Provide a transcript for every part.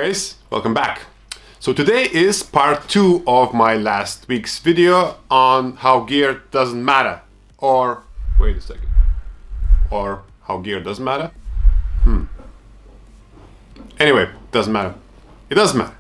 guys, welcome back. So today is part 2 of my last week's video on how gear doesn't matter. Or, wait a second. Or how gear doesn't matter? Anyway, doesn't matter. It doesn't matter.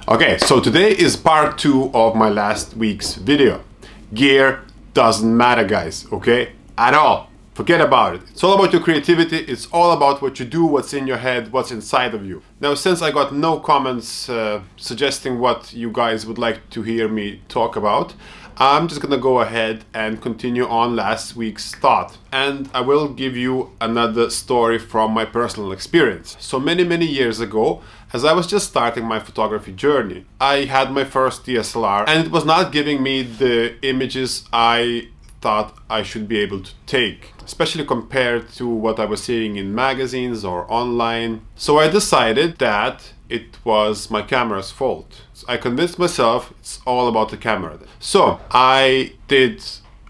Okay, so today is part 2 of my last week's video. Gear doesn't matter, guys, okay? At all. Forget about it. It's all about your creativity. It's all about what you do, what's in your head, what's inside of you. Now, since I got no comments suggesting what you guys would like to hear me talk about, I'm just gonna go ahead and continue on last week's thought. And I will give you another story from my personal experience. So many years ago, as I was just starting my photography journey, I had my first DSLR and it was not giving me the images I thought I should be able to take, especially compared to what I was seeing in magazines or online. So I decided that it was my camera's fault. So I convinced myself it's all about the camera. So I did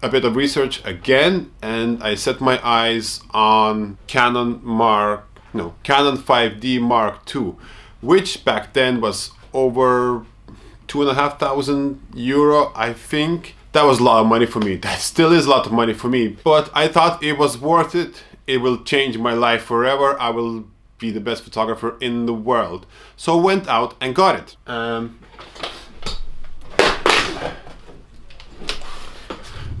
a bit of research again and I set my eyes on Canon 5D Mark II, which back then was over €2,500, I think. That was a lot of money for me. That still is a lot of money for me. But I thought it was worth it. It will change my life forever. I will be the best photographer in the world. So I went out and got it.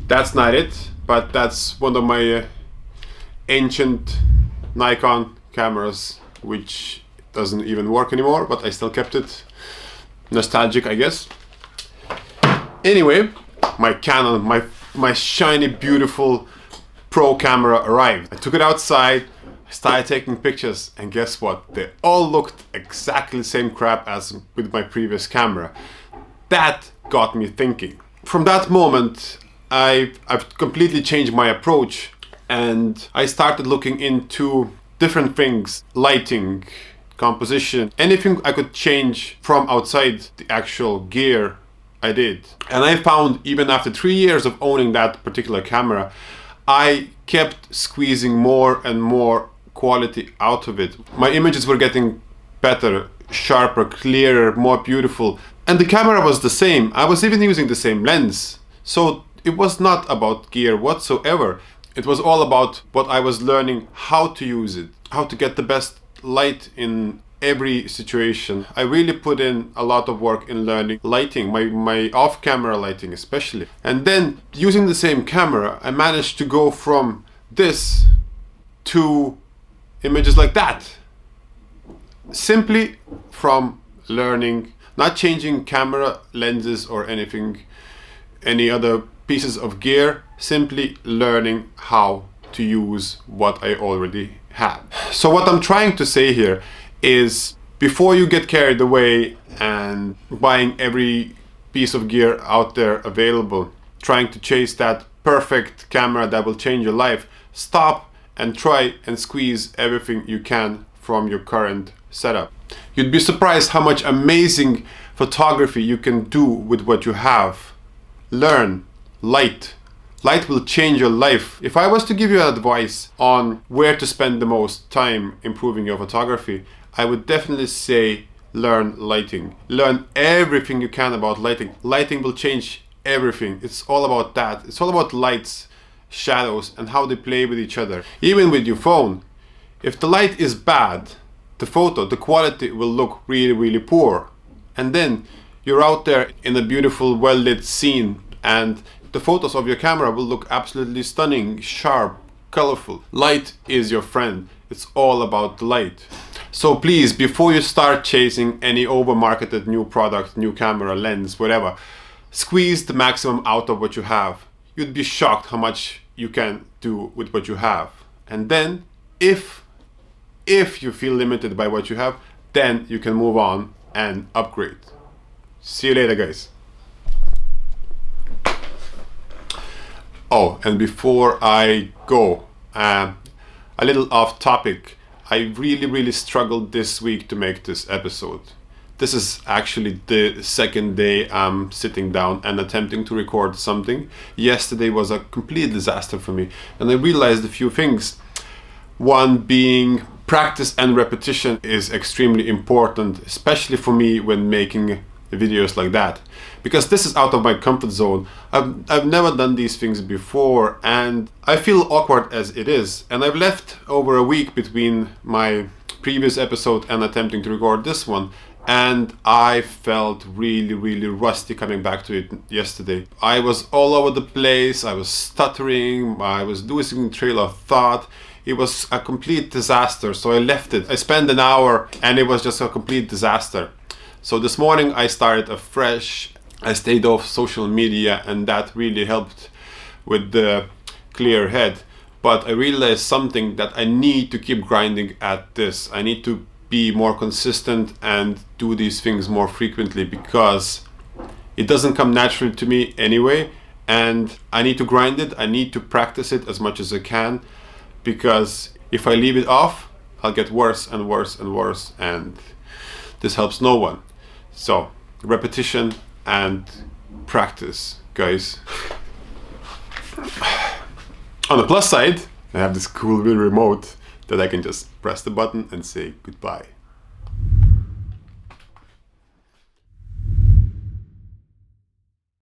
That's not it, but that's one of my ancient Nikon cameras, which doesn't even work anymore, but I still kept it. Nostalgic, I guess. Anyway, my Canon, my shiny, beautiful pro camera arrived. I took it outside, I started taking pictures, and guess what? They all looked exactly the same crap as with my previous camera. That got me thinking. From that moment, I've completely changed my approach, and I started looking into different things, lighting, composition, anything I could change from outside the actual gear. I did. And I found even after 3 years of owning that particular camera, I kept squeezing more and more quality out of it. My images were getting better, sharper, clearer, more beautiful. And the camera was the same. I was even using the same lens. So it was not about gear whatsoever. It was all about what I was learning, how to use it, how to get the best light in every situation. I really put in a lot of work in learning lighting, my off-camera lighting especially. And then using the same camera, I managed to go from this to images like that. Simply from learning, not changing camera lenses or anything, any other pieces of gear, simply learning how to use what I already have. So what I'm trying to say here is, before you get carried away and buying every piece of gear out there available, trying to chase that perfect camera that will change your life, stop and try and squeeze everything you can from your current setup. You'd be surprised how much amazing photography you can do with what you have. Learn light. Light will change your life. If I was to give you advice on where to spend the most time improving your photography, I would definitely say learn lighting. Learn everything you can about lighting. Lighting will change everything. It's all about that. It's all about lights, shadows, and how they play with each other. Even with your phone. If the light is bad, the quality will look really poor. And then you're out there in a beautiful, well-lit scene, and the photos of your camera will look absolutely stunning, sharp, colorful. Light is your friend. It's all about the light. So please, before you start chasing any over-marketed new product, new camera, lens, whatever, squeeze the maximum out of what you have. You'd be shocked how much you can do with what you have. And then, if you feel limited by what you have, then you can move on and upgrade. See you later, guys. Oh, and before I go, a little off topic. I really struggled this week to make this episode. This is actually the second day I'm sitting down and attempting to record something. Yesterday was a complete disaster for me, and I realized a few things. One being practice and repetition is extremely important, especially for me when making videos like that, because this is out of my comfort zone. I've never done these things before, and I feel awkward as it is, and I've left over a week between my previous episode and attempting to record this one, and I felt really rusty coming back to it yesterday. I was all over the place, I was stuttering, I was losing trail of thought. It was a complete disaster, so I left it. I spent an hour and it was just a complete disaster. So this morning I started afresh. I stayed off social media, and that really helped with the clear head. But I realized something, that I need to keep grinding at this. I need to be more consistent and do these things more frequently, because it doesn't come naturally to me anyway, and I need to grind it. I need to practice it as much as I can, because if I leave it off, I'll get worse and worse and worse, and this helps no one. So repetition and practice, guys. On the plus side, I have this cool little remote that I can just press the button and say goodbye.